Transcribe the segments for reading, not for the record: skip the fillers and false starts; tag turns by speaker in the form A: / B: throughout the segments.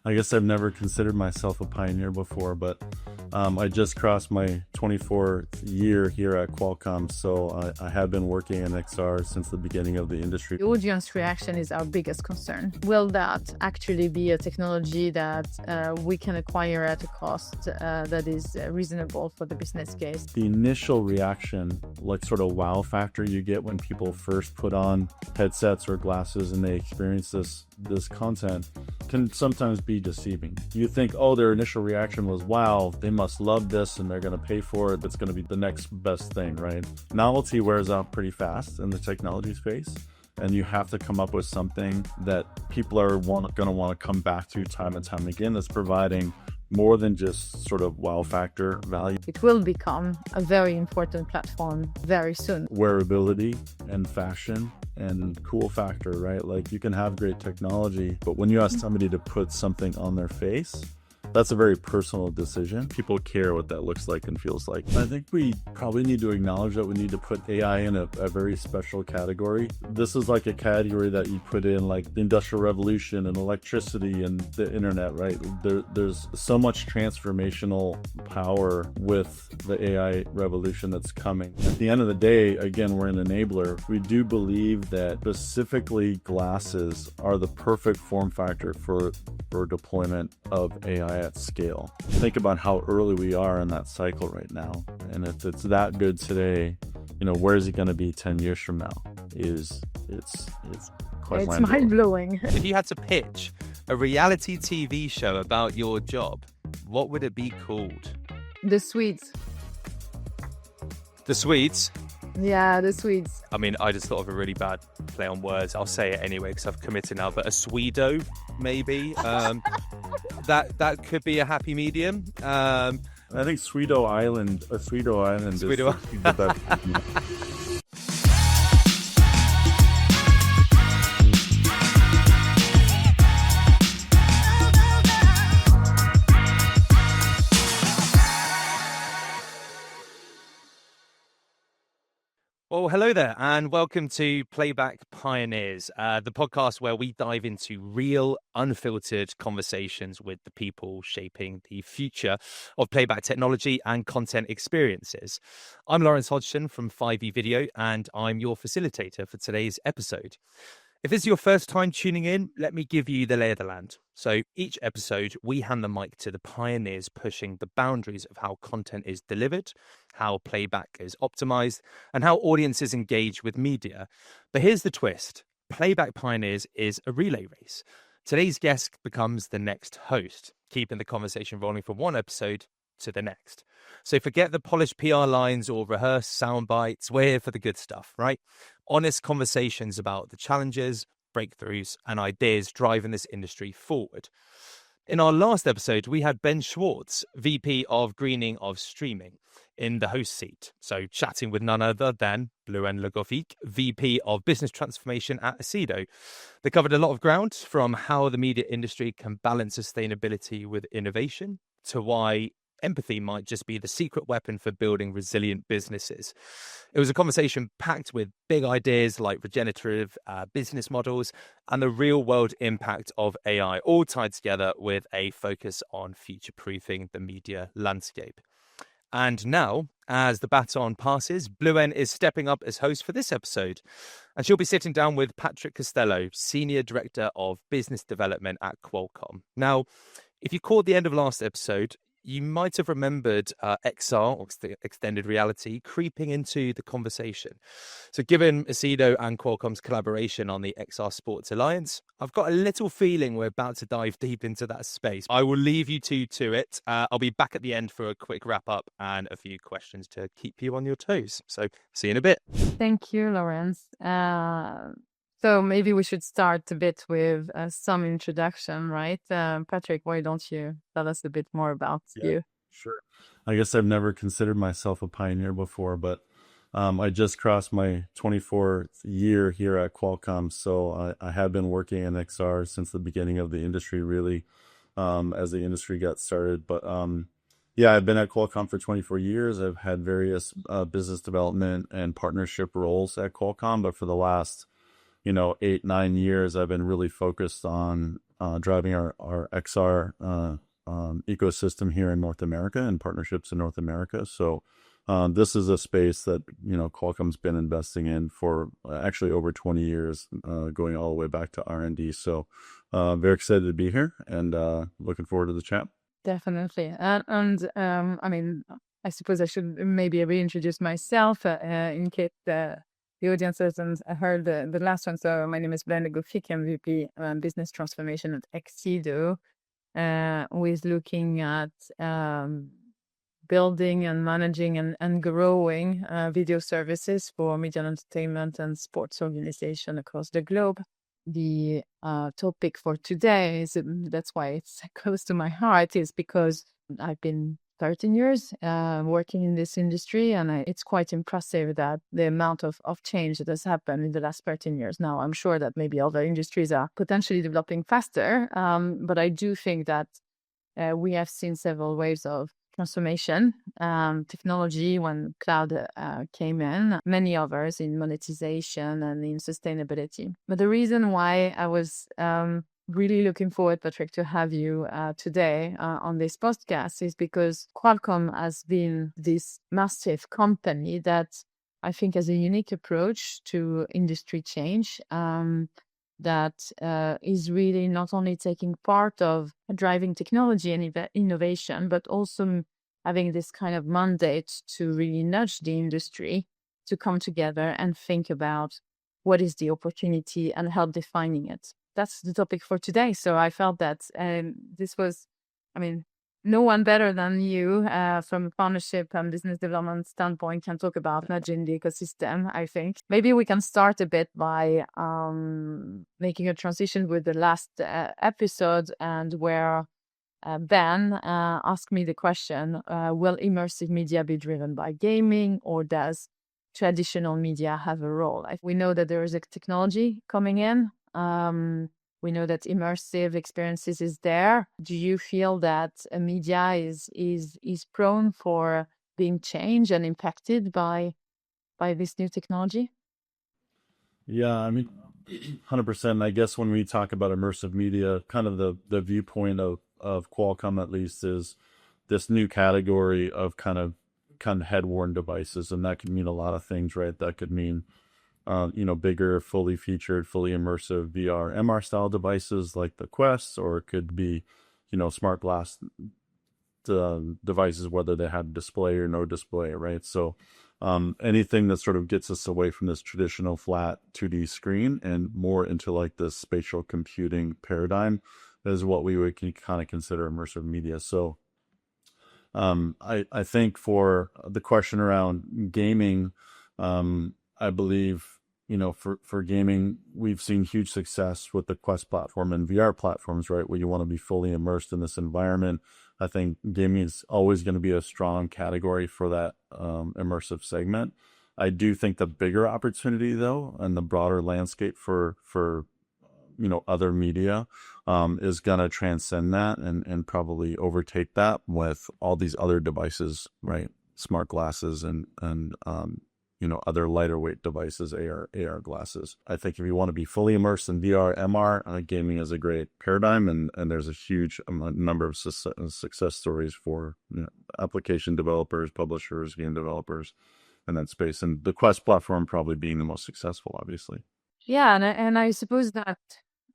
A: I guess I've never considered myself a pioneer before, but I just crossed my 24th year here at Qualcomm, so I have been working in XR since the beginning of the industry.
B: The audience reaction is our biggest concern. Will that actually be a technology that we can acquire at a cost that is reasonable for the business case?
A: The initial reaction, like sort of wow factor you get when people first put on headsets or glasses and they experience this content, can sometimes be deceiving. You think, oh, their initial reaction was, wow, they must love this and they're going to pay for it. That's going to be the next best thing, right? Novelty wears out pretty fast in the technology space, and you have to come up with something that people are going to want to come back to time and time again, that's providing more than just sort of wow factor value.
B: It will become a very important platform very soon.
A: Wearability and fashion and cool factor, right? Like, you can have great technology, but when you ask somebody to put something on their face, that's a very personal decision. People care what that looks like and feels like. I think we probably need to acknowledge that we need to put AI in a very special category. This is like a category that you put in like the Industrial Revolution and electricity and the internet, right? There's so much transformational power with the AI revolution that's coming. At the end of the day, again, we're an enabler. We do believe that specifically glasses are the perfect form factor for deployment of AI at scale. Think about how early we are in that cycle right now. And if it's that good today, where is it going to be 10 years from now? It's quite
B: mind-blowing.
C: If you had to pitch a reality TV show about your job, what would it be called?
B: The Swedes.
C: The Swedes?
B: Yeah, the Swedes.
C: I mean, I just thought of a really bad play on words. I'll say it anyway because I've committed now, but a Swedo, maybe. That could be a happy medium.
A: I think Swedo Island is the best.
C: Well, hello there, and welcome to Playback Pioneers, the podcast where we dive into real, unfiltered conversations with the people shaping the future of playback technology and content experiences. I'm Laurence Hodgson from 5E Video, and I'm your facilitator for today's episode. If this is your first time tuning in, let me give you the lay of the land. So each episode, we hand the mic to the pioneers pushing the boundaries of how content is delivered, how playback is optimized, and how audiences engage with media. But here's the twist. Playback Pioneers is a relay race. Today's guest becomes the next host, keeping the conversation rolling from one episode to the next. So forget the polished PR lines or rehearsed sound bites. We're here for the good stuff, right? Honest conversations about the challenges, breakthroughs, and ideas driving this industry forward. In our last episode, we had Ben Schwartz, VP of Greening of Streaming, in the host seat. So chatting with none other than Bleuenn Le Goffic, VP of Business Transformation at Accedo. They covered a lot of ground, from how the media industry can balance sustainability with innovation to why empathy might just be the secret weapon for building resilient businesses. It was a conversation packed with big ideas like regenerative business models and the real-world impact of AI, all tied together with a focus on future-proofing the media landscape. And now, as the baton passes, Bleuenn is stepping up as host for this episode. And she'll be sitting down with Patrick Costello, Senior Director of Business Development at Qualcomm. Now, if you caught the end of last episode, you might have remembered XR, or extended reality, creeping into the conversation. So given Accedo and Qualcomm's collaboration on the XR Sports Alliance, I've got a little feeling we're about to dive deep into that space. I will leave you two to it. I'll be back at the end for a quick wrap up and a few questions to keep you on your toes. So see you in a bit.
B: Thank you, Laurence. So maybe we should start a bit with some introduction, right? Patrick, why don't you tell us a bit more about you?
A: Sure. I guess I've never considered myself a pioneer before, but I just crossed my 24th year here at Qualcomm. So I have been working in XR since the beginning of the industry, really, as the industry got started. But yeah, I've been at Qualcomm for 24 years. I've had various business development and partnership roles at Qualcomm, but for the last 8-9 years, I've been really focused on driving our XR ecosystem here in North America and partnerships in North America. So this is a space that, Qualcomm's been investing in for actually over 20 years, going all the way back to R&D. So very excited to be here and looking forward to the chat.
B: Definitely. I mean, I suppose I should maybe reintroduce myself in case the audience hasn't heard the last one. So my name is Bleuenn Le Goffic. I'm VP Business Transformation at Accedo, who is looking at building and managing and growing video services for media and entertainment and sports organization across the globe. The topic for today is, that's why it's close to my heart, is because I've been 13 years working in this industry, and it's quite impressive that the amount of change that has happened in the last 13 years. Now, I'm sure that maybe other industries are potentially developing faster, but I do think that we have seen several waves of transformation, technology when cloud came in, many others in monetization and in sustainability. But the reason why I was really looking forward, Patrick, to have you today on this podcast is because Qualcomm has been this massive company that I think has a unique approach to industry change, that is really not only taking part of driving technology and innovation, but also having this kind of mandate to really nudge the industry to come together and think about what is the opportunity and help defining it. That's the topic for today. So I felt that this was, no one better than you from a partnership and business development standpoint can talk about nudging the ecosystem, I think. Maybe we can start a bit by making a transition with the last episode, and where Ben asked me the question, will immersive media be driven by gaming, or does traditional media have a role? We know that there is a technology coming in. We know that immersive experiences is there. Do you feel that media is prone for being changed and impacted by this new technology?
A: Yeah, 100%. I guess when we talk about immersive media, kind of the viewpoint of Qualcomm, at least, is this new category of kind of head-worn devices, and that could mean a lot of things, right? That could mean bigger, fully featured, fully immersive VR, MR style devices like the Quest, or it could be, smart glass devices, whether they had display or no display, right? So anything that sort of gets us away from this traditional flat 2D screen and more into like this spatial computing paradigm is what we would kind of consider immersive media. So I think for the question around gaming, I believe, for gaming, we've seen huge success with the Quest platform and VR platforms, right? Where you want to be fully immersed in this environment. I think gaming is always going to be a strong category for that immersive segment. I do think the bigger opportunity, though, and the broader landscape for other media is going to transcend that and probably overtake that with all these other devices, right? Smart glasses and other lighter weight devices, AR glasses. I think if you want to be fully immersed in VR, MR, gaming is a great paradigm, and there's a huge number of success stories for application developers, publishers, game developers in that space, and the Quest platform probably being the most successful, obviously.
B: Yeah, and I suppose that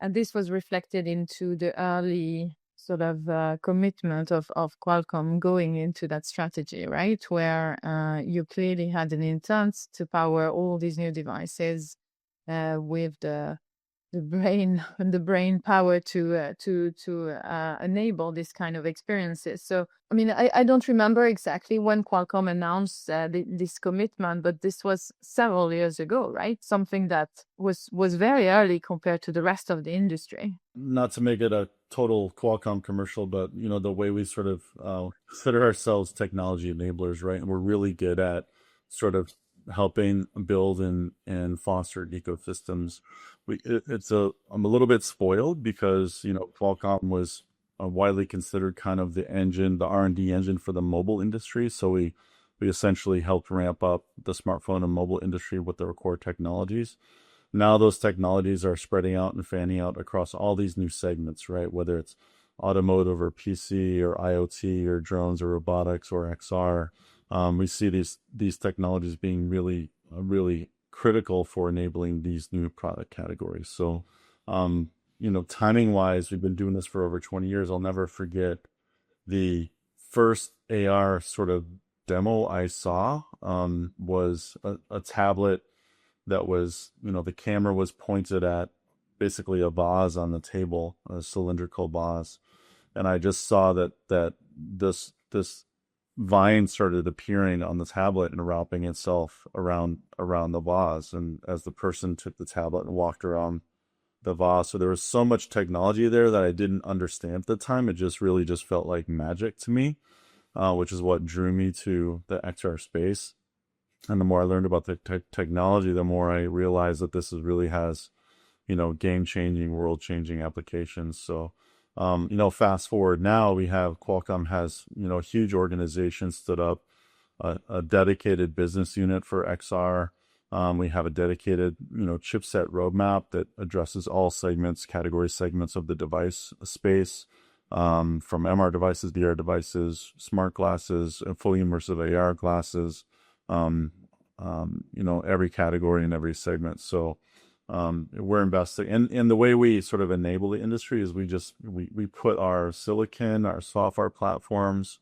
B: this was reflected into the early sort of commitment of Qualcomm going into that strategy, right? Where you clearly had an intent to power all these new devices with the brain power to enable this kind of experiences. So, I don't remember exactly when Qualcomm announced this commitment, but this was several years ago, right? Something that was very early compared to the rest of the industry.
A: Not to make it a total Qualcomm commercial, but the way we sort of consider ourselves technology enablers, right? And we're really good at sort of helping build and foster ecosystems. I'm a little bit spoiled because Qualcomm was widely considered kind of the R&D engine for the mobile industry. So we essentially helped ramp up the smartphone and mobile industry with their core technologies. now those technologies are spreading out and fanning out across all these new segments, right? Whether it's automotive or PC or IoT or drones or robotics or XR, we see these technologies being really, really critical for enabling these new product categories. So, timing wise, we've been doing this for over 20 years. I'll never forget the first AR sort of demo I saw was a tablet that was, the camera was pointed at basically a vase on the table, a cylindrical vase. And I just saw that this vine started appearing on the tablet and wrapping itself around the vase. And as the person took the tablet and walked around the vase, so there was so much technology there that I didn't understand at the time. It just really just felt like magic to me, which is what drew me to the XR space. And the more I learned about the technology, the more I realized that this really has, game-changing, world-changing applications. So, fast forward now, we have Qualcomm has, a huge organization stood up, a dedicated business unit for XR. We have a dedicated, chipset roadmap that addresses all category segments of the device space, from MR devices, VR devices, smart glasses, and fully immersive AR glasses, every category and every segment. So we're investing, and the way we sort of enable the industry is we put our silicon, our software platforms,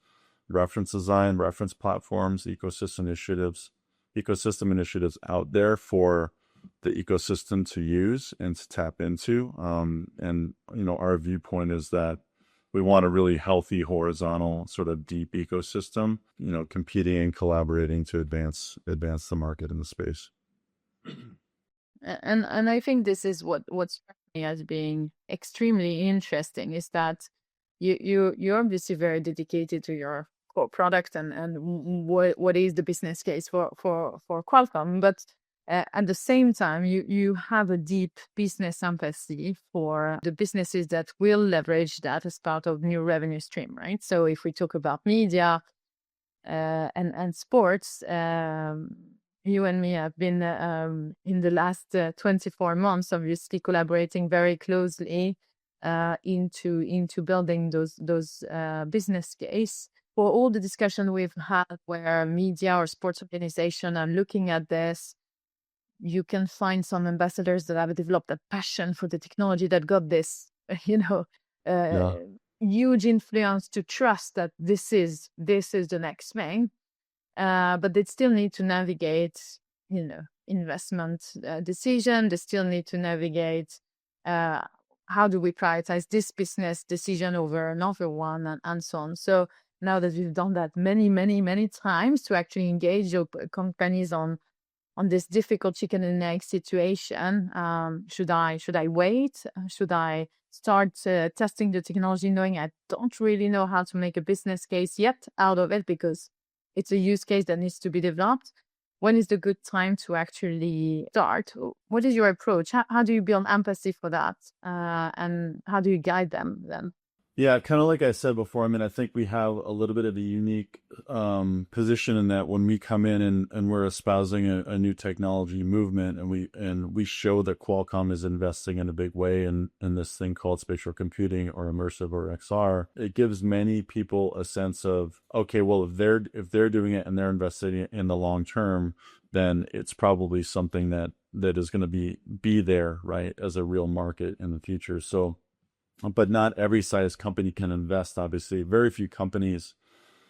A: reference design, reference platforms, ecosystem initiatives out there for the ecosystem to use and to tap into. Our viewpoint is that we want a really healthy, horizontal, sort of deep ecosystem, competing and collaborating to advance the market in the space.
B: And I think this is what struck me as being extremely interesting, is that you're obviously very dedicated to your core product and what is the business case for Qualcomm, but at the same time you have a deep business empathy for the businesses that will leverage that as part of new revenue stream, right? So if we talk about media and sports, you and me have been in the last 24 months, obviously collaborating very closely into building those business case. For all the discussion we've had where media or sports organization are looking at this, you can find some ambassadors that have developed a passion for the technology that got this, huge influence to trust that this is the next thing. But they still need to navigate, investment decision. They still need to navigate how do we prioritize this business decision over another one, and so on. So now that we've done that many, many, many times to actually engage your companies on this difficult chicken and egg situation, should I wait? Should I start testing the technology knowing I don't really know how to make a business case yet out of it because it's a use case that needs to be developed? When is the good time to actually start? What is your approach? How do you build empathy for that? And how do you guide them then?
A: Yeah, kind of like I said before, I think we have a little bit of a unique position in that when we come in and we're espousing a new technology movement, and we show that Qualcomm is investing in a big way in this thing called spatial computing or immersive or XR, it gives many people a sense of, okay, well, if they're doing it and they're investing in the long term, then it's probably something that is going to be there, right, as a real market in the future. So, but not every size company can invest, obviously. Very few companies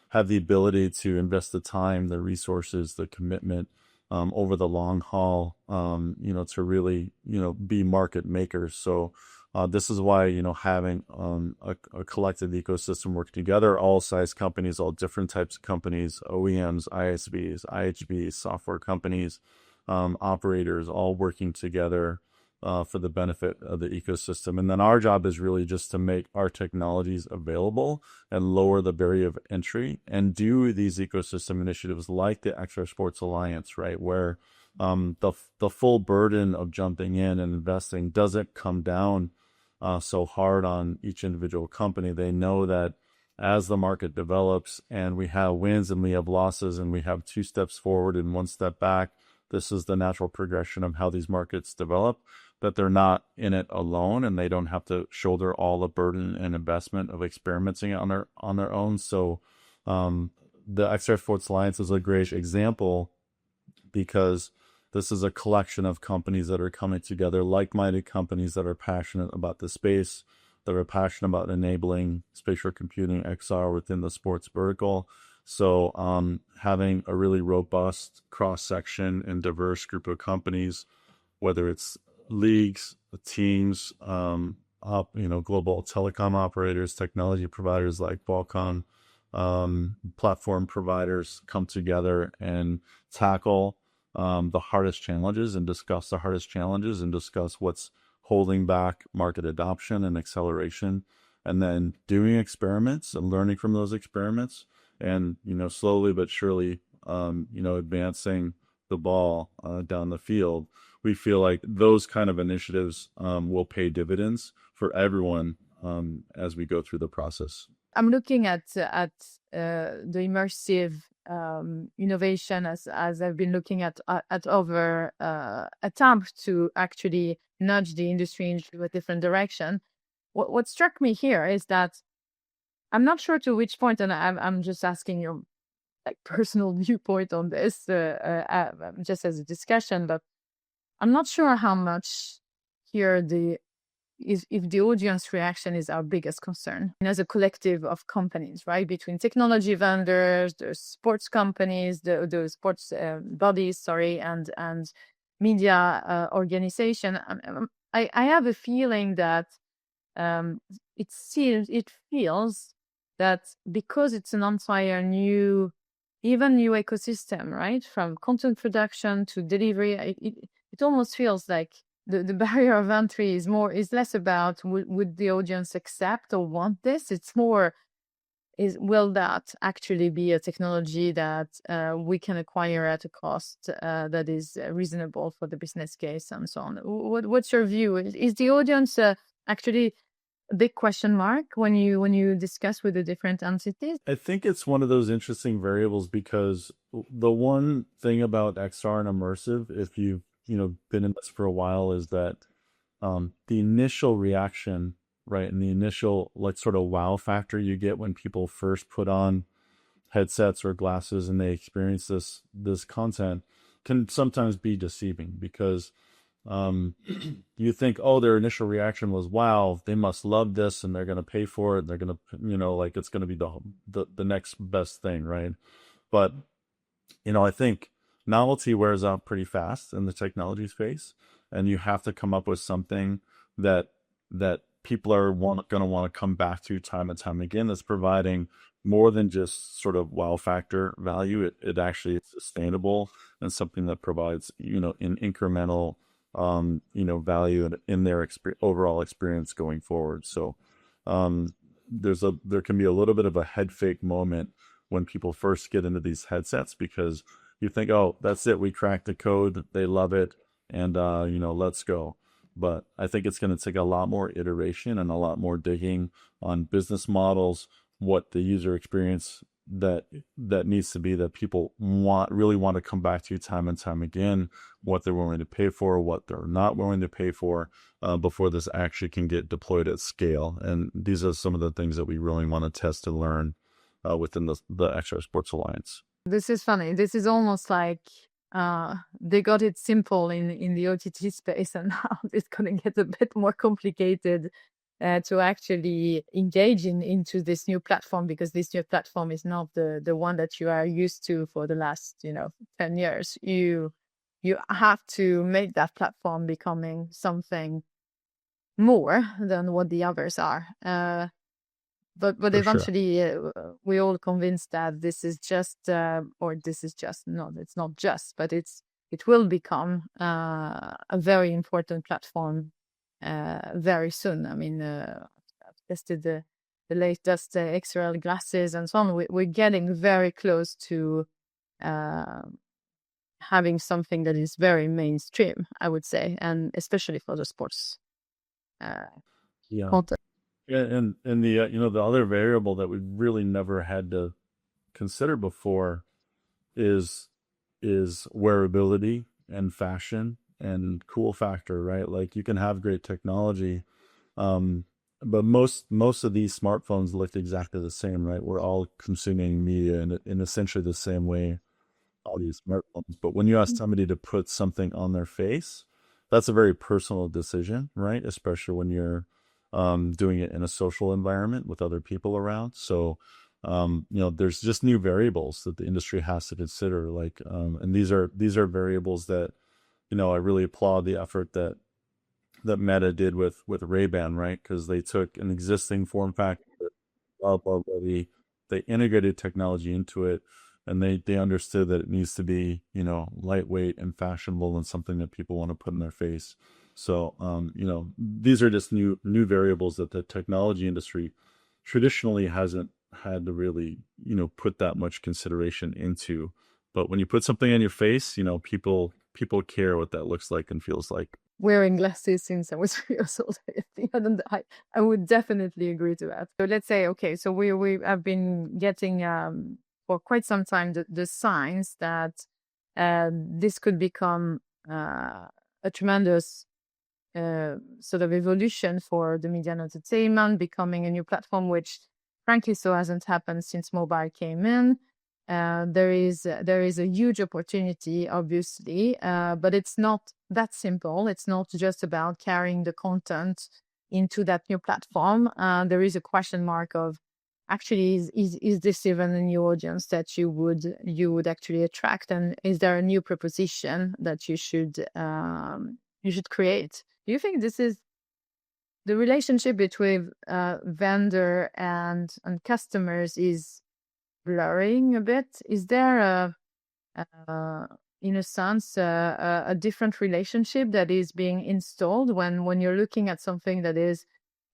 A: have the ability to invest the time, the resources, the commitment over the long haul, to really, be market makers. So this is why, having a collective ecosystem work together, all size companies, all different types of companies, OEMs, ISVs, IHVs, software companies, operators, all working together for the benefit of the ecosystem. And then our job is really just to make our technologies available and lower the barrier of entry and do these ecosystem initiatives like the XR Sports Alliance, right? Where the full burden of jumping in and investing doesn't come down so hard on each individual company. They know that as the market develops and we have wins and we have losses and we have 2 steps forward and 1 step back, this is the natural progression of how these markets develop, that they're not in it alone and they don't have to shoulder all the burden and investment of experimenting on their own. So the Accedo Sports Alliance is a great example because this is a collection of companies that are coming together, like-minded companies that are passionate about the space, that are passionate about enabling spatial computing XR within the sports vertical. So having a really robust cross-section and diverse group of companies, whether it's leagues, teams, global telecom operators, technology providers like Qualcomm, platform providers come together and tackle the hardest challenges and discuss what's holding back market adoption and acceleration, and then doing experiments and learning from those experiments, and slowly but surely advancing the ball down the field. We feel like those kind of initiatives will pay dividends for everyone as we go through the process.
B: I'm looking at the immersive innovation as I've been looking at other attempts to actually nudge the industry into a different direction. What struck me here is that I'm not sure to which point, and I'm just asking your personal viewpoint on this, just as a discussion, but I'm not sure how much here if the audience reaction is our biggest concern. And as a collective of companies, right, between technology vendors, the sports companies, the sports bodies, and media organization, I have a feeling that it feels that because it's an entire new ecosystem, right, from content production to delivery, it almost feels like the barrier of entry is less about would the audience accept or want this. It's more will that actually be a technology that we can acquire at a cost that is reasonable for the business case and so on. What's your view? Is the audience actually a big question mark when you discuss with the different entities?
A: I think it's one of those interesting variables because the one thing about XR and immersive, if you've been in this for a while, is that the initial reaction, right, and the initial sort of wow factor you get when people first put on headsets or glasses and they experience this content can sometimes be deceiving because you think, oh, their initial reaction was, wow, they must love this and they're going to pay for it. And they're going to, it's going to be the next best thing, right? But, I think novelty wears out pretty fast in the technology space, and you have to come up with something that people are going to want to come back to time and time again, that's providing more than just sort of wow factor value. It actually is sustainable and something that provides, an incremental value in their overall experience going forward. So there can be a little bit of a head fake moment when people first get into these headsets, because you think, oh, that's it, we cracked the code, they love it, and let's go. But I think it's going to take a lot more iteration and a lot more digging on business models, what the user experience that needs to be, that people really want to come back to time and time again, what they're willing to pay for, what they're not willing to pay for, before this actually can get deployed at scale. And these are some of the things that we really want to test and learn within the Accedo Sports Alliance.
B: This is funny. This is almost like they got it simple in the OTT space, and now it's going to get a bit more complicated to actually engage into this new platform, because this new platform is not the one that you are used to for the last 10 years. You have to make that platform becoming something more than what the others are. But
A: For
B: eventually, we're all convinced that this is just, no, it's not just, but it will become a very important platform very soon. I mean, I've tested the latest XRL glasses and so on. We're getting very close to having something that is very mainstream, I would say, and especially for the sports content.
A: Yeah, and the other variable that we've really never had to consider before is wearability and fashion and cool factor, right? Like you can have great technology, but most of these smartphones look exactly the same, right? We're all consuming media in essentially the same way, all these smartphones. But when you ask somebody to put something on their face, that's a very personal decision, right? Especially when you're doing it in a social environment with other people around. So, there's just new variables that the industry has to consider. Like, and these are variables that, I really applaud the effort that Meta did with Ray-Ban, right? Because they took an existing form factor, blah, blah, blah, they integrated technology into it, and they understood that it needs to be, lightweight and fashionable and something that people want to put in their face. So, these are just new variables that the technology industry traditionally hasn't had to really, put that much consideration into. But when you put something on your face, people care what that looks like and feels like.
B: Wearing glasses since I was 3 years old. I would definitely agree to that. So let's say, okay, so we have been getting for quite some time the signs that this could become a tremendous sort of evolution for the media and entertainment, becoming a new platform, which frankly so hasn't happened since mobile came in. There is a huge opportunity, obviously, but it's not that simple. It's not just about carrying the content into that new platform. There is a question mark of actually is this even a new audience that you would actually attract, and is there a new proposition that you should create? Do you think this is the relationship between vendor and customers is blurring a bit? Is there in a sense a different relationship that is being installed when you're looking at something that is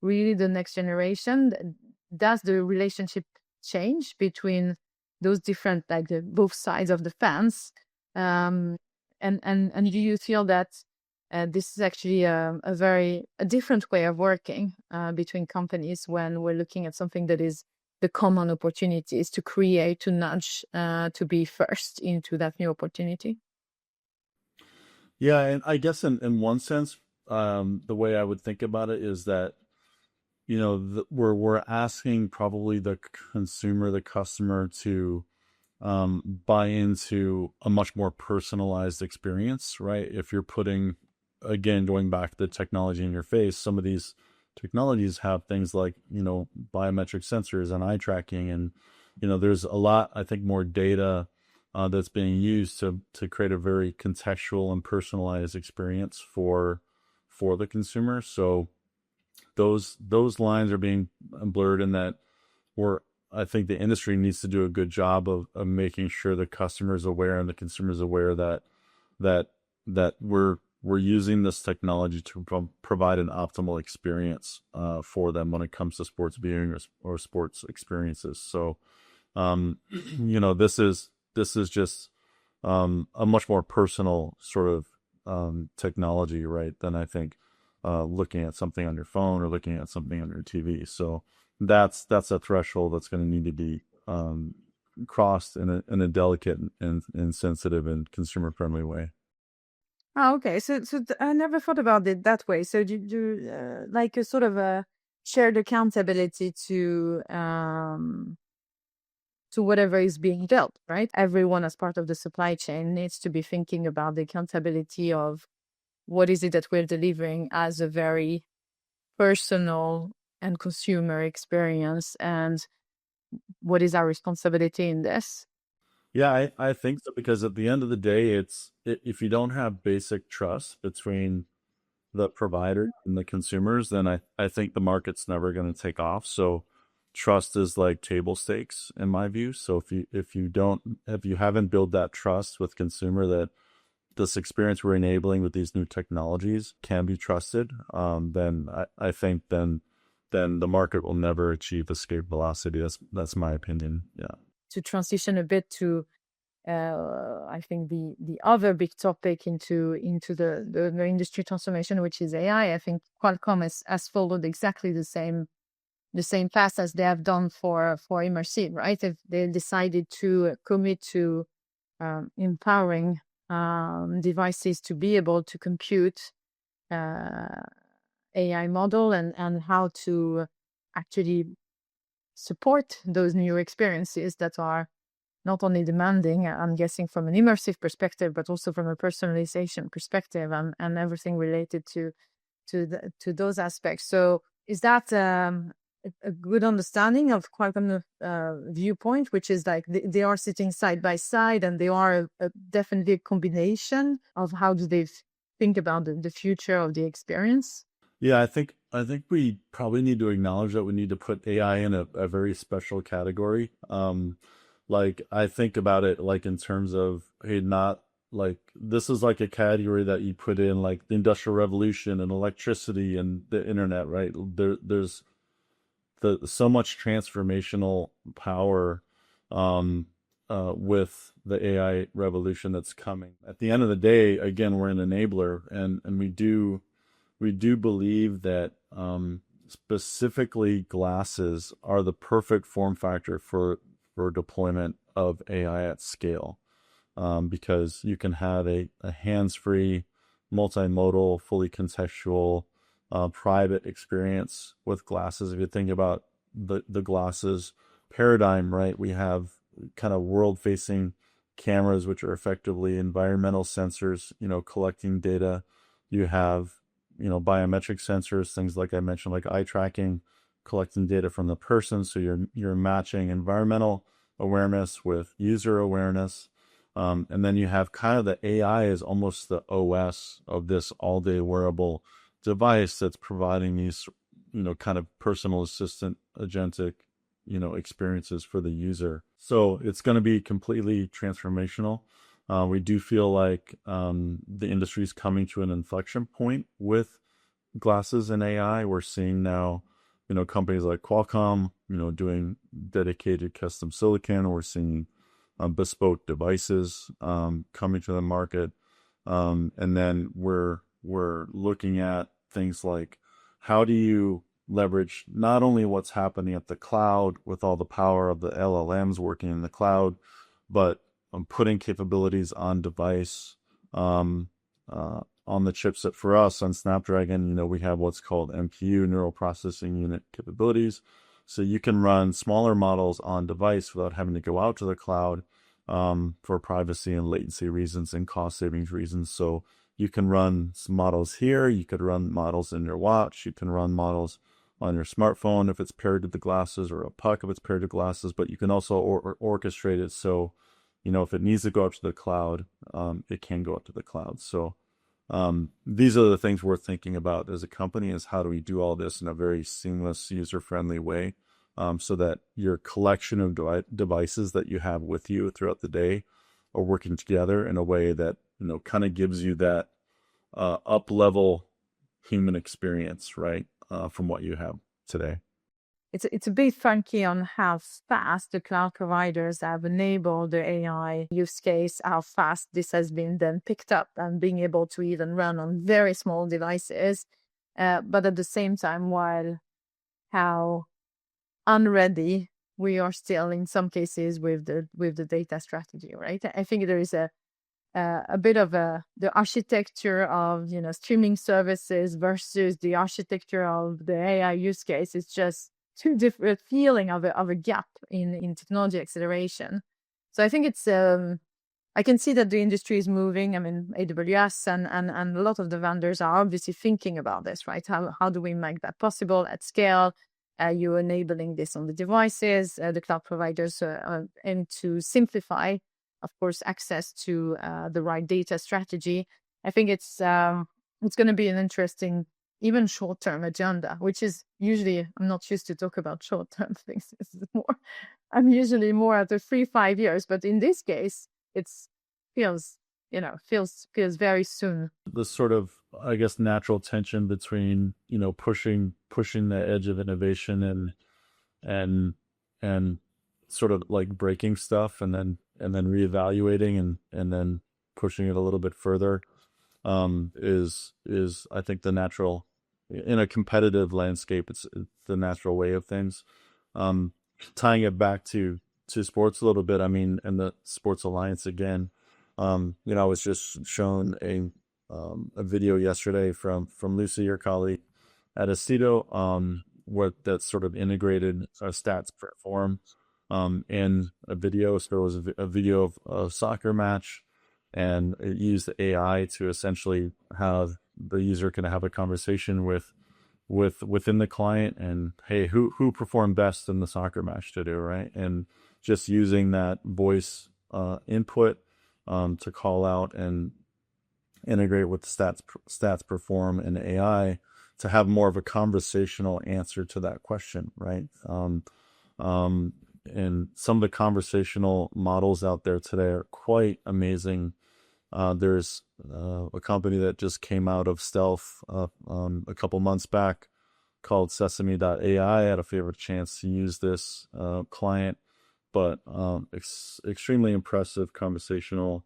B: really the next generation? Does the relationship change between those different, like both sides of the fence? And do you feel that this is actually a different way of working between companies when we're looking at something that is the common opportunities to create, to nudge, to be first into that new opportunity?
A: Yeah, and I guess in one sense, the way I would think about it is that, we're asking probably the consumer, the customer, to buy into a much more personalized experience, right? If you're putting, again, going back to the technology in your face, some of these technologies have things like, biometric sensors and eye tracking. And, there's a lot, I think, more data that's being used to create a very contextual and personalized experience for the consumer. So those lines are being blurred, in that I think the industry needs to do a good job of making sure the customer is aware and the consumer is aware that we're using this technology to provide an optimal experience for them when it comes to sports viewing or sports experiences. So, this is just a much more personal sort of technology, right, than I think looking at something on your phone or looking at something on your TV. So that's a threshold that's going to need to be crossed in a delicate and sensitive and consumer friendly way.
B: Oh, okay. So I never thought about it that way. So do like a sort of a shared accountability to whatever is being built, right? Everyone as part of the supply chain needs to be thinking about the accountability of what is it that we're delivering as a very personal and consumer experience, and what is our responsibility in this?
A: Yeah, I think so, because at the end of the day, if you don't have basic trust between the provider and the consumers, then I think the market's never going to take off. So trust is like table stakes in my view. So if you haven't built that trust with consumer, that this experience we're enabling with these new technologies can be trusted, then I think then the market will never achieve escape velocity. That's my opinion. Yeah.
B: To transition a bit to I think the other big topic into the industry transformation, which is AI. I think Qualcomm has followed exactly the same path as they have done for Immersive, right? If they decided to commit to empowering devices to be able to compute AI model and how to actually support those new experiences that are not only demanding, I'm guessing from an immersive perspective, but also from a personalization perspective and everything related to those aspects. So is that a good understanding of Qualcomm viewpoint, which is like they are sitting side by side and they are definitely a combination of how do they think about the future of the experience?
A: Yeah, I think we probably need to acknowledge that we need to put AI in a very special category. Like I think about it like in terms of, hey, not like this is like a category that you put in like the Industrial Revolution and electricity and the internet, right? There's so much transformational power with the AI revolution that's coming. At the end of the day, again, we're an enabler, and we do believe that specifically glasses are the perfect form factor for deployment of AI at scale, because you can have a hands-free, multimodal, fully contextual, private experience with glasses. If you think about the glasses paradigm, right, we have kind of world-facing cameras, which are effectively environmental sensors, collecting data. You have biometric sensors, things like I mentioned, like eye tracking, collecting data from the person. So you're matching environmental awareness with user awareness. And then you have kind of the AI is almost the OS of this all-day wearable device that's providing these, kind of personal assistant agentic, experiences for the user. So it's going to be completely transformational. We do feel like the industry is coming to an inflection point with glasses and AI. We're seeing now, companies like Qualcomm, doing dedicated custom silicon. We're seeing bespoke devices coming to the market, and then we're looking at things like how do you leverage not only what's happening at the cloud with all the power of the LLMs working in the cloud, but putting capabilities on device, on the chipset. For us on Snapdragon, we have what's called NPU, neural processing unit capabilities. So you can run smaller models on device without having to go out to the cloud, for privacy and latency reasons and cost savings reasons. So you can run some models here. You could run models in your watch. You can run models on your smartphone if it's paired to the glasses, or a puck if it's paired to glasses. But you can also orchestrate it so, if it needs to go up to the cloud, it can go up to the cloud. So these are the things we're thinking about as a company, is how do we do all this in a very seamless, user-friendly way, so that your collection of devices that you have with you throughout the day are working together in a way that, kind of gives you that up-level human experience, right, from what you have today.
B: It's a bit funky on how fast the cloud providers have enabled the AI use case, how fast this has been then picked up and being able to even run on very small devices. But at the same time, while how unready we are still in some cases with the data strategy, right? I think there is a bit of the architecture of streaming services versus the architecture of the AI use case. It's just two different feeling of a gap in technology acceleration. So I think it's I can see that the industry is moving. I mean, AWS and a lot of the vendors are obviously thinking about this, right? How do we make that possible at scale? You're enabling this on the devices. The cloud providers aim to simplify, of course, access to the right data strategy. I think it's going to be an interesting, even short-term agenda, which is usually, I'm not used to talk about short-term things. I'm usually more at the 3-5 years, but in this case, feels very soon.
A: The sort of, I guess, natural tension between, pushing the edge of innovation and sort of like breaking stuff and then reevaluating and then pushing it a little bit further, is I think the natural, in a competitive landscape, it's the natural way of things. Tying it back to sports a little bit, I mean, and the Sports Alliance again, I was just shown a video yesterday from Lucy, your colleague at Accedo, where that sort of integrated stats platform in a video. So it was a video of a soccer match, and it used AI to essentially have the user can have a conversation within the client, and hey, who performed best in the soccer match today, right? And just using that voice input to call out and integrate with stats perform and AI to have more of a conversational answer to that question, right? And some of the conversational models out there today are quite amazing. There's a company that just came out of stealth a couple months back called Sesame.ai. I had a favorite chance to use this client, but extremely impressive conversational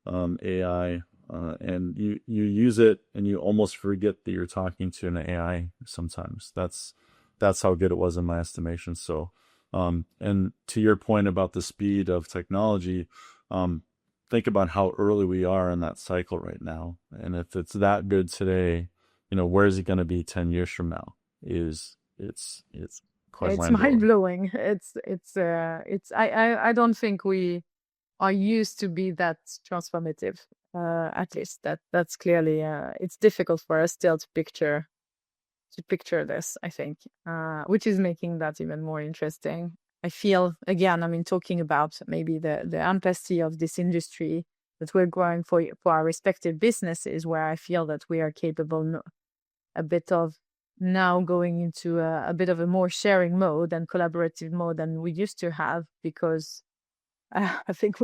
A: AI. And you use it and you almost forget that you're talking to an AI sometimes. That's how good it was in my estimation. So, and to your point about the speed of technology, think about how early we are in that cycle right now. And if it's that good today, where is it going to be 10 years from now? It's quite
B: mind blowing. I don't think we are used to be that transformative. At least that's clearly it's difficult for us still to picture this, I think, which is making that even more interesting. I feel, again, talking about maybe the empathy of this industry that we're growing for our respective businesses, where I feel that we are capable a bit of now going into a bit of a more sharing mode and collaborative mode than we used to have, because I think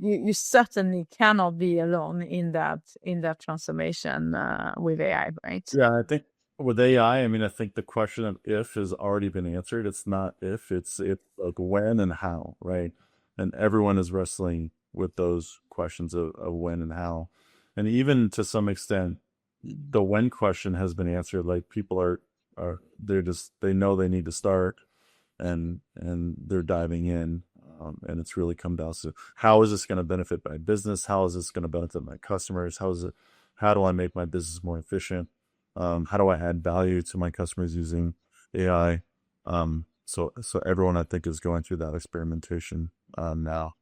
B: you certainly cannot be alone in that transformation with AI, right?
A: Yeah, I think with AI, I think the question of if has already been answered. It's not if, it's like when and how, right? And everyone is wrestling with those questions of when and how. And even to some extent, the when question has been answered. Like people are they know they need to start, and they're diving in. And it's really come down to how is this going to benefit my business? How is this going to benefit my customers? How do I make my business more efficient? How do I add value to my customers using AI? So everyone, I think, is going through that experimentation now.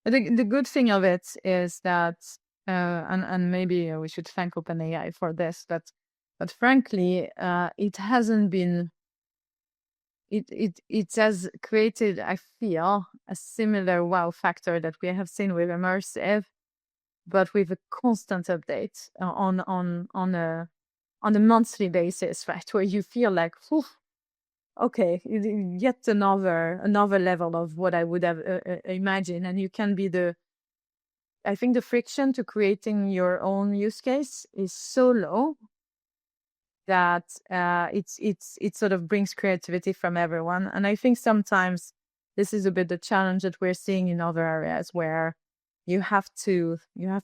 B: I think the good thing of it is that, and maybe we should thank OpenAI for this, but frankly, it hasn't been. It has created, I feel, a similar wow factor that we have seen with Immersive, but with a constant update on a monthly basis, right? Where you feel like, okay, yet another level of what I would have imagined, and you can be I think the friction to creating your own use case is so low that it sort of brings creativity from everyone. And I think sometimes this is a bit the challenge that we're seeing in other areas, where you have to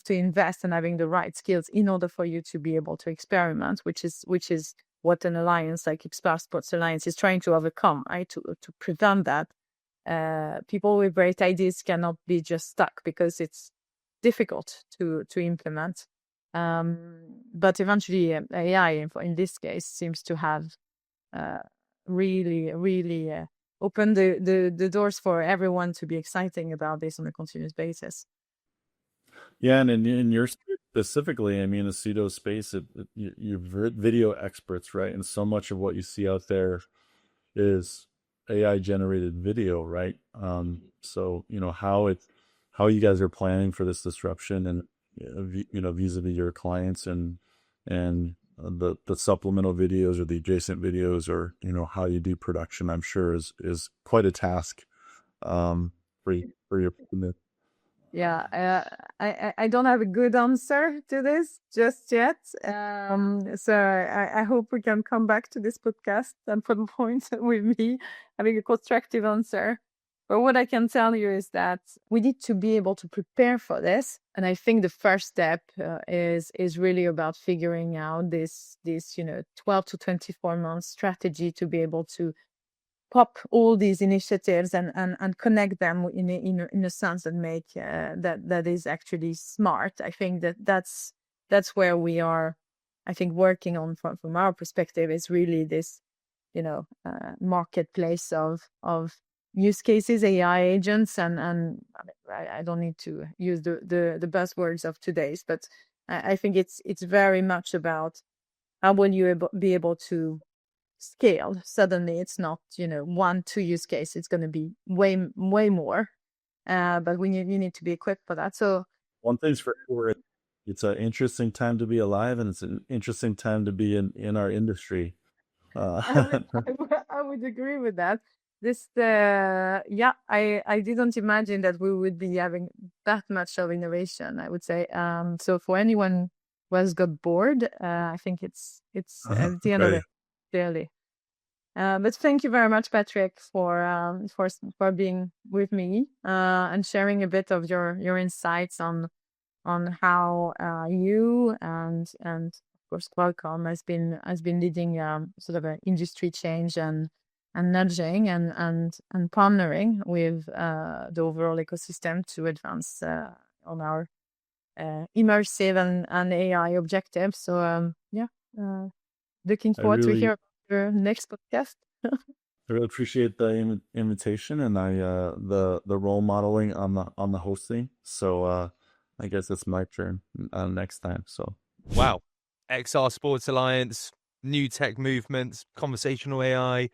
B: invest in having the right skills in order for you to be able to experiment, which is what an alliance like Xpar Sports Alliance is trying to overcome, right? To prevent that. People with great ideas cannot be just stuck because it's difficult to implement. But eventually AI in this case seems to have really opened the doors for everyone to be exciting about this on a continuous basis.
A: Yeah, and in your specifically, the pseudo space, you're video experts, right? And so much of what you see out there is AI generated video, right? So how you guys are planning for this disruption, and vis-a-vis your clients, and the supplemental videos or the adjacent videos, or how you do production, I'm sure is quite a task for your.
B: Yeah, I don't have a good answer to this just yet. So I hope we can come back to this podcast and put a point with me having a constructive answer. But what I can tell you is that we need to be able to prepare for this. And I think the first step is really about figuring out this 12 to 24 month strategy to be able to pop all these initiatives and connect them in a sense that make that is actually smart. I think that's where we are, I think, working on from our perspective, is really this, marketplace of use cases, AI agents, and I don't need to use the buzzwords of today's, but I think it's very much about how will you be able to scale. Suddenly it's not 1-2 use case, it's going to be way more, but you need to be equipped for that. So
A: one thing's for sure, it's an interesting time to be alive, and it's an interesting time to be in our industry.
B: I would agree with that. I didn't imagine that we would be having that much of innovation, I would say. So for anyone who has got bored, I think it's at the end of
A: Right.
B: it, clearly. But thank you very much, Patrick, for being with me and sharing a bit of your insights on how you and of course Qualcomm has been leading sort of an industry change and nudging and partnering with the overall ecosystem to advance on our immersive and AI objectives. So looking forward to hear your next podcast.
A: I really appreciate the invitation, and the role modeling on the hosting. So I guess it's my turn next time. So
C: Wow. XR Sports Alliance, new tech movements, conversational AI,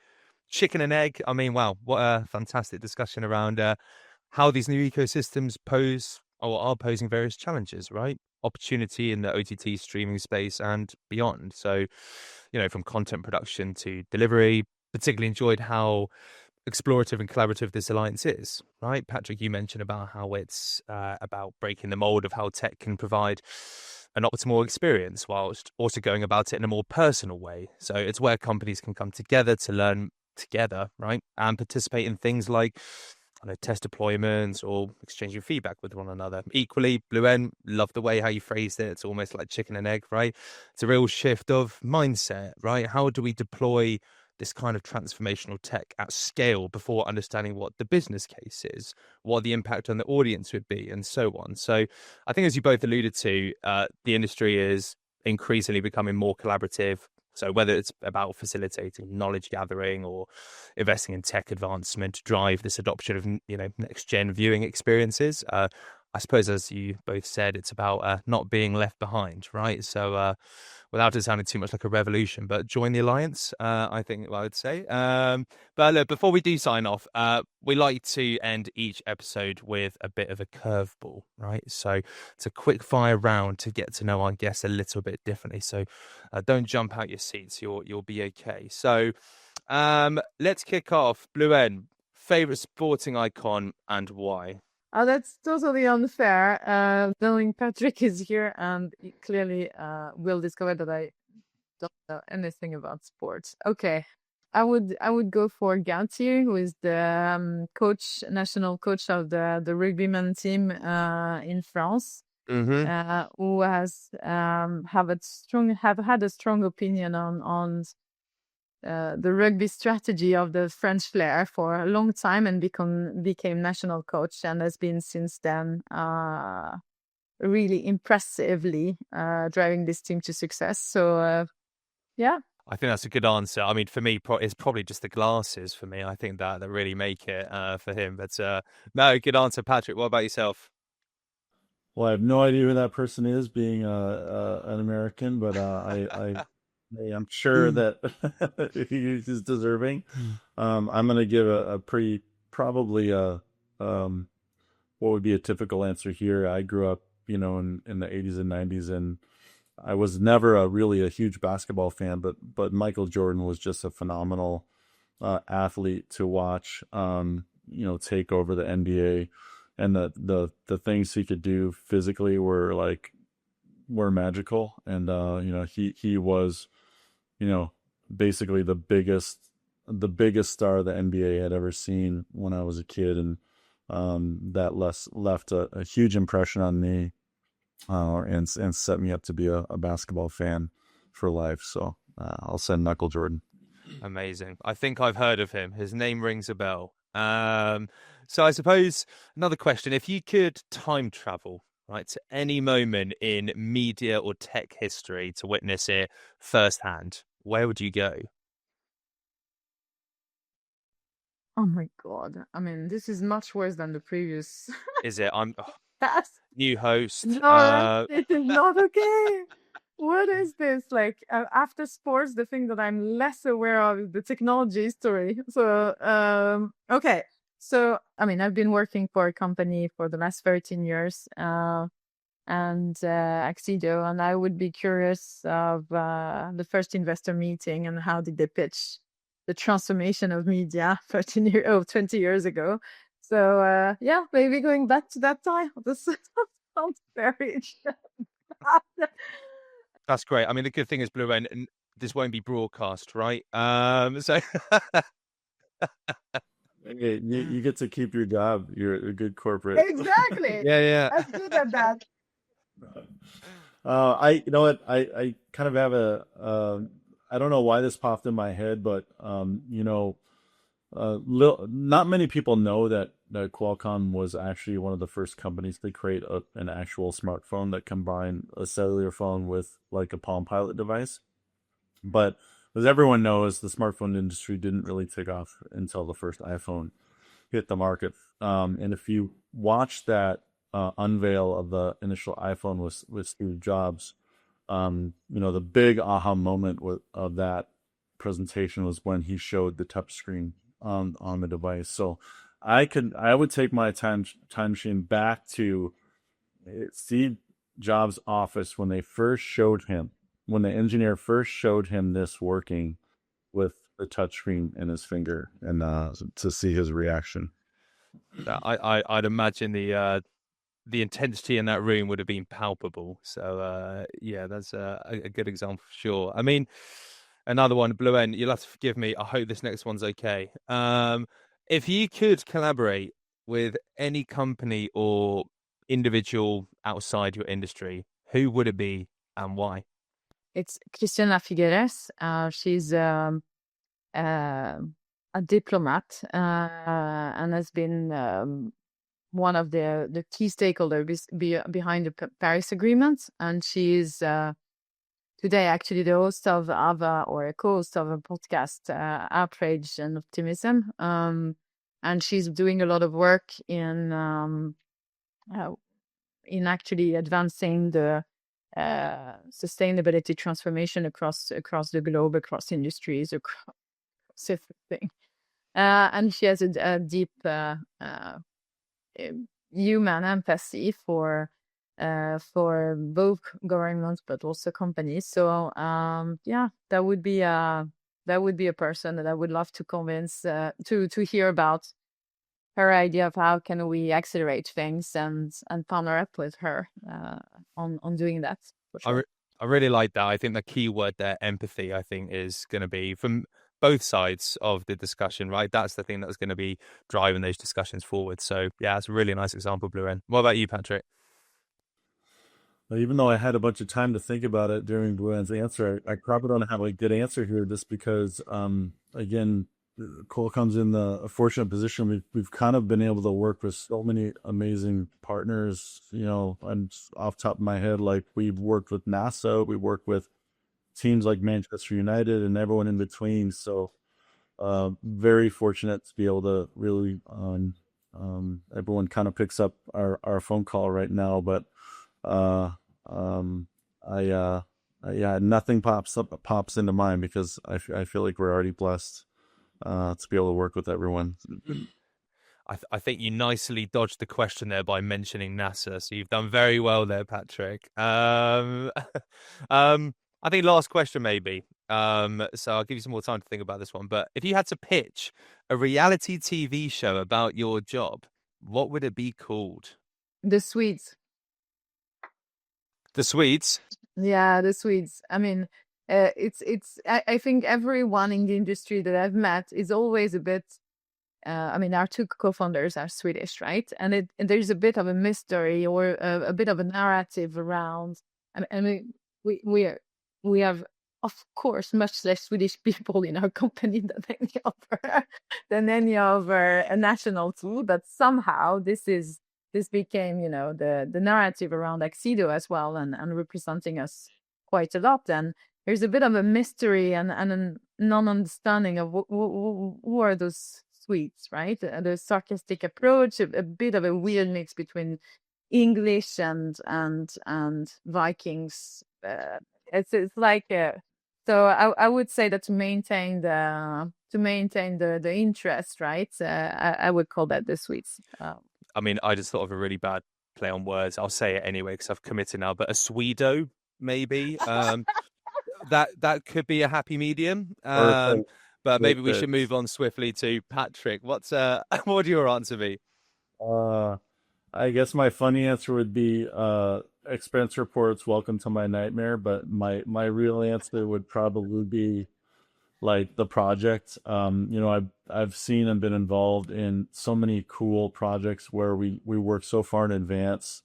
C: chicken and egg. I mean, wow, what a fantastic discussion around how these new ecosystems pose or are posing various challenges, right? Opportunity in the OTT streaming space and beyond. So, from content production to delivery, particularly enjoyed how explorative and collaborative this alliance is, right? Patrick, you mentioned about how it's about breaking the mold of how tech can provide an optimal experience whilst also going about it in a more personal way. So it's where companies can come together to learn together, right? And participate in things like test deployments or exchanging feedback with one another. Equally, Bleuenn, love the way how you phrased it. It's almost like chicken and egg, right? It's a real shift of mindset, right? How do we deploy this kind of transformational tech at scale before understanding what the business case is, what the impact on the audience would be, and so on. So I think, as you both alluded to, the industry is increasingly becoming more collaborative. So whether it's about facilitating knowledge gathering or investing in tech advancement to drive this adoption of next gen viewing experiences, I suppose, as you both said, it's about not being left behind, right? So without it sounding too much like a revolution, but join the alliance, I think I would say. But look, before we do sign off, we like to end each episode with a bit of a curveball, right? So it's a quick fire round to get to know our guests a little bit differently. So don't jump out your seats. You'll be okay. So let's kick off. Bleuenn, favorite sporting icon and why?
B: Oh, that's totally unfair. Knowing Patrick is here, and he clearly will discover that I don't know anything about sports. Okay, I would go for Gautier, who is the national coach of the rugbyman team in France, who has have had a strong opinion on the rugby strategy of the French flair for a long time, and became national coach, and has been since then really impressively driving this team to success. So yeah.
C: I think that's a good answer. I mean, for me, it's probably just the glasses for me. I think that really make it for him. But no, good answer, Patrick. What about yourself?
A: Well, I have no idea who that person is, being an American, but I'm sure that he's deserving. I'm going to give a pretty, probably what would be a typical answer here. I grew up, in the 80s and 90s, and I was never really a huge basketball fan, but Michael Jordan was just a phenomenal athlete to watch, take over the NBA. And the things he could do physically were magical. And, he was, basically the biggest star the NBA had ever seen when I was a kid. And that left a huge impression on me and set me up to be a basketball fan for life. So I'll send Knuckle Jordan.
C: Amazing. I think I've heard of him. His name rings a bell. So I suppose another question, if you could time travel, right, to any moment in media or tech history to witness it firsthand, where would you go?
B: Oh my God. I mean, this is much worse than the previous
C: Is it?
B: task.
C: New host.
B: No, it is not okay. What is this? Like after sports, the thing that I'm less aware of is the technology history. So, okay. So, I mean, I've been working for a company for the last 13 years, and Accedo, and I would be curious of the first investor meeting and how did they pitch the transformation of media 20 years ago. So, yeah, maybe going back to that time. This sounds very
C: That's great. I mean, the good thing is, Bleuenn, this won't be broadcast, right? So
A: Hey, you get to keep your job. You're a good corporate.
B: Exactly.
C: yeah.
B: I'm good at that.
A: You know what, I kind of have I don't know why this popped in my head, but not many people know that Qualcomm was actually one of the first companies to create an actual smartphone that combined a cellular phone with like a Palm Pilot device. But as everyone knows, the smartphone industry didn't really take off until the first iPhone hit the market. And if you watch that unveil of the initial iPhone with Steve Jobs, the big aha moment of that presentation was when he showed the touchscreen on the device. So I would take my time machine back to Steve Jobs' office when the engineer first showed him this working with the touchscreen in his finger, and to see his reaction.
C: I'd imagine the intensity in that room would have been palpable. So yeah, that's a good example for sure. I mean, another one, Bleuenn, you'll have to forgive me. I hope this next one's okay. If you could collaborate with any company or individual outside your industry, who would it be and why?
B: It's Christiana Figueres. She's a diplomat and has been one of the key stakeholders behind the Paris Agreement. And she's today actually the host of or a co-host of a podcast, Outrage and Optimism. And she's doing a lot of work in actually advancing the sustainability transformation across the globe, across industries, across everything. And she has a deep human empathy for both governments but also companies. So yeah, that would be a person that I would love to convince to hear about her idea of how can we accelerate things and partner up with her on doing that. For sure.
C: I really like that. I think the key word there, empathy, I think is going to be from both sides of the discussion, right? That's the thing that's going to be driving those discussions forward. So yeah, it's a really nice example, Bleuenn. What about you, Patrick?
A: Even though I had a bunch of time to think about it during Bleuenn's answer, I probably don't have a good answer here, just because, again, Qualcomm's in the fortunate position. We've kind of been able to work with so many amazing partners. And off the top of my head, like we've worked with NASA, we worked with teams like Manchester United and everyone in between. So very fortunate to be able to really, everyone kind of picks up our phone call right now, but nothing pops into mind, because I feel like we're already blessed to be able to work with everyone.
C: I think you nicely dodged the question there by mentioning NASA, so you've done very well there, Patrick. I think last question maybe. So I'll give you some more time to think about this one. But if you had to pitch a reality TV show about your job, what would it be called?
B: The Swedes.
C: The Swedes?
B: Yeah, the Swedes. I mean, I think everyone in the industry that I've met is always a bit, I mean, our two co-founders are Swedish, right? And there's a bit of a mystery or a bit of a narrative around, I mean, we have of course, much less Swedish people in our company than any other national tool. But somehow this became, the narrative around Accedo as well, and representing us quite a lot. And there's a bit of a mystery and a non-understanding of who are those Swedes, right? The sarcastic approach, a bit of a weird mix between English and Vikings. It's like so I would say that to maintain the interest, right? I would call that the Swedes.
C: I mean, I just thought of a really bad play on words. I'll say it anyway because I've committed now. But a Swedo, maybe. That could be a happy medium. But maybe we should move on swiftly to Patrick. What would your answer be?
A: I guess my funny answer would be expense reports, welcome to my nightmare. But my real answer would probably be like the project. I've seen and been involved in so many cool projects where we work so far in advance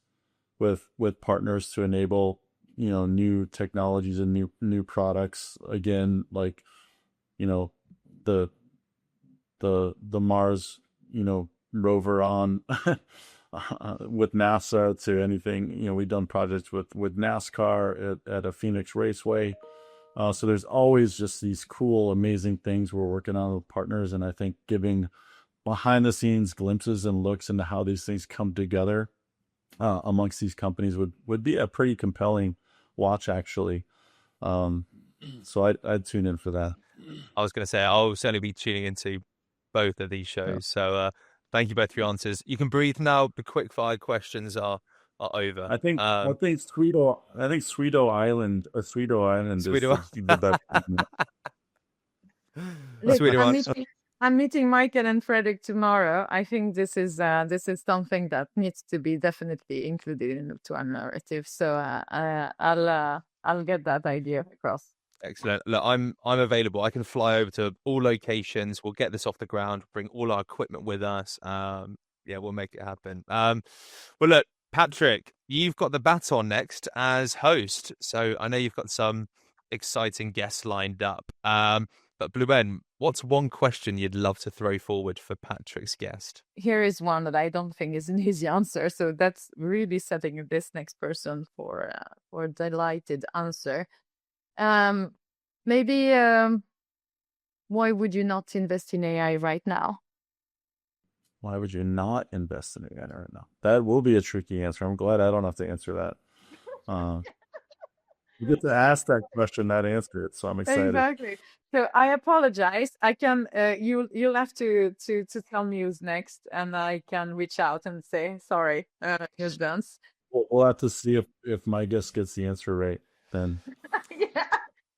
A: with partners to enable new technologies and new products. Again, like the Mars rover on with NASA to anything. We've done projects with NASCAR at a Phoenix Raceway. So there's always just these cool, amazing things we're working on with partners. And I think giving behind the scenes glimpses and looks into how these things come together amongst these companies would be a pretty compelling watch, actually. So I'd tune in for that.
C: I was going to say, I'll certainly be tuning into both of these shows. Yeah. So thank you both for your answers. You can breathe now. The quick fire questions are over.
A: I think Swedo Island is the best.
B: I'm meeting Michael and Frederick tomorrow. I think this is something that needs to be definitely included into our narrative. So I'll get that idea across.
C: Excellent. Look, I'm available. I can fly over to all locations. We'll get this off the ground. Bring all our equipment with us. We'll make it happen. Well, look, Patrick, you've got the baton next as host. So I know you've got some exciting guests lined up. But Bleuenn, what's one question you'd love to throw forward for Patrick's guest? Here
B: is one that I don't think is an easy answer. So that's really setting this next person for a delighted answer. Maybe why would you not invest in AI right now?
A: Why would you not invest in AI right now? That will be a tricky answer. I'm glad I don't have to answer that. You get to ask that question, not answer it. So I'm excited.
B: Exactly. So I apologize. I can. You'll have to tell me who's next, and I can reach out and say sorry. Here's dance.
A: We'll have to see if my guest gets the answer right then.
B: Yeah.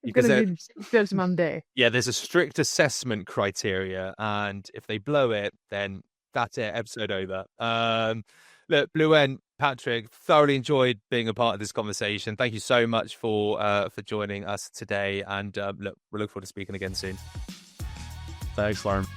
B: It's Judgment Day.
C: Yeah, there's a strict assessment criteria, and if they blow it, then that's it. Episode over. Look, Bleuenn, Patrick, thoroughly enjoyed being a part of this conversation. Thank you so much for joining us today, and we look forward to speaking again soon.
A: Thanks, Laurence.